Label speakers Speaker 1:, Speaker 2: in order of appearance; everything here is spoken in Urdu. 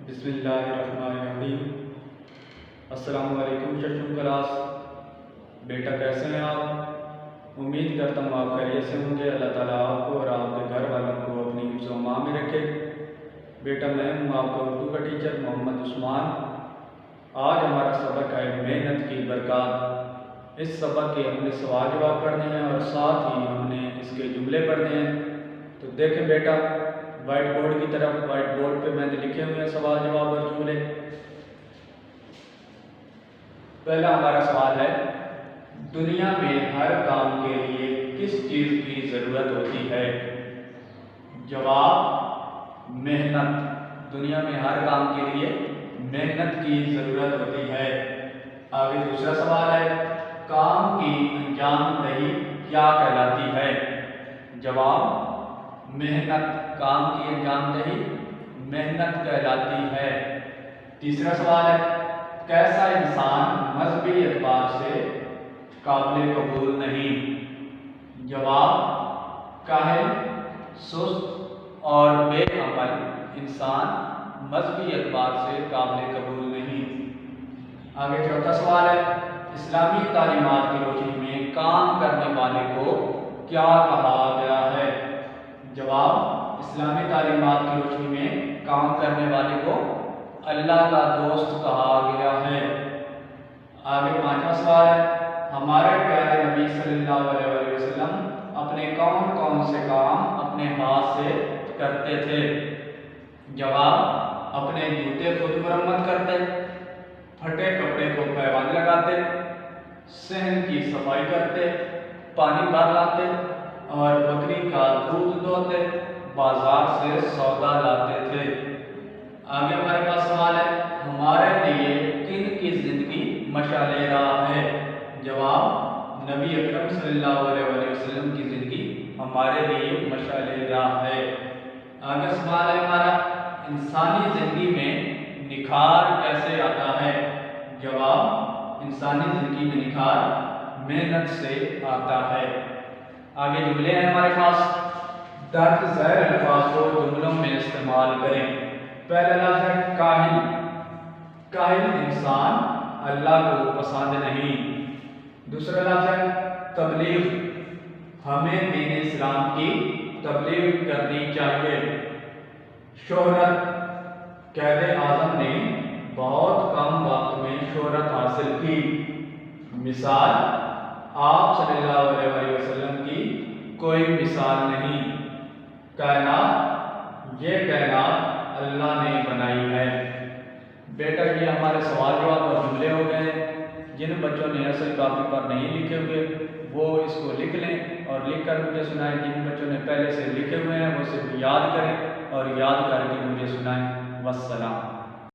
Speaker 1: بسم اللہ الرحمن الرحیم۔ السلام علیکم ششم کلاس۔ بیٹا کیسے ہیں آپ؟ امید کرتا ہوں آپ خیریت سے ہوں گے۔ اللہ تعالیٰ آپ کو اور آپ کے گھر والوں کو اپنی حفظ و امان میں رکھے۔ بیٹا میں ہوں آپ کا اردو کا ٹیچر محمد عثمان۔ آج ہمارا سبق ہے محنت کی برکات۔ اس سبق کے ہم نے سوال جواب پڑھنے ہیں اور ساتھ ہی ہم نے اس کے جملے پڑھنے ہیں۔ تو دیکھیں بیٹا وائٹ بورڈ کی طرف، وائٹ بورڈ پہ میں نے لکھے ہوئے ہیں سوال جواب اور جملے۔ پہلا ہمارا سوال ہے، دنیا میں ہر کام کے لیے کس چیز کی ضرورت ہوتی ہے؟ جواب محنت۔ دنیا میں ہر کام کے لیے محنت کی ضرورت ہوتی ہے۔ آگے دوسرا سوال ہے، کام کی انجام دہی کیا کہلاتی ہے؟ جواب محنت۔ کام کی انجام دہی محنت کہلاتی ہے۔ تیسرا سوال ہے، کیسا انسان مذہبی اعتبار سے قابل قبول نہیں؟ جواب کاہل، سست اور بے عمل انسان مذہبی اعتبار سے قابل قبول نہیں۔ آگے چوتھا سوال ہے، اسلامی تعلیمات کی روشنی میں کام کرنے والے کو کیا کہا گیا ہے؟ جواب اسلامی تعلیمات کی روشنی میں کام کرنے والے کو اللہ کا دوست کہا گیا ہے۔ آگے پانچواں سوال ہے، ہمارے پیارے نبی صلی اللہ علیہ وسلم اپنے کون کون سے کام اپنے ہاتھ سے کرتے تھے؟ جواب اپنے جوتے خود مرمت کرتے، پھٹے کپڑے کو پیوند لگاتے، صحن کی صفائی کرتے، پانی بھر لاتے اور بکری کا دودھ دوہتے، بازار سے سودا لاتے تھے۔ آگے ہمارے پاس سوال ہے، ہمارے لیے کن کی زندگی مشعل راہ ہے؟ جواب نبی اکرم صلی اللہ علیہ وسلم کی زندگی ہمارے لیے مشعل راہ ہے۔ آگے سوال ہے ہمارا، انسانی زندگی میں نکھار کیسے آتا ہے؟ جواب انسانی زندگی میں نکھار محنت سے آتا ہے۔ آگے جملے ہیں ہمارے پاس، درج ذیل الفاظ کو جملوں میں استعمال کریں۔ پہلا لفظ ہے کاہل۔ کاہل انسان اللہ کو پسند نہیں۔ دوسرا لفظ ہے تبلیغ۔ ہمیں دین اسلام کی تبلیغ کرنی چاہیے۔ شہرت، قائد اعظم نے بہت کم وقت میں شہرت حاصل کی۔ مثال، آپ صلی اللہ علیہ وسلم کی کوئی مثال نہیں۔ کائنات، یہ کائنات اللہ نے بنائی ہے۔ بیٹا یہ ہمارے سوال جواب اور جملے ہو گئے ہیں۔ جن بچوں نے اصل کاپی پر نہیں لکھے ہوئے وہ اس کو لکھ لیں اور لکھ کر مجھے سنائیں۔ جن بچوں نے پہلے سے لکھے ہوئے ہیں وہ صرف یاد کریں اور یاد کر کے مجھے سنائیں۔ والسلام۔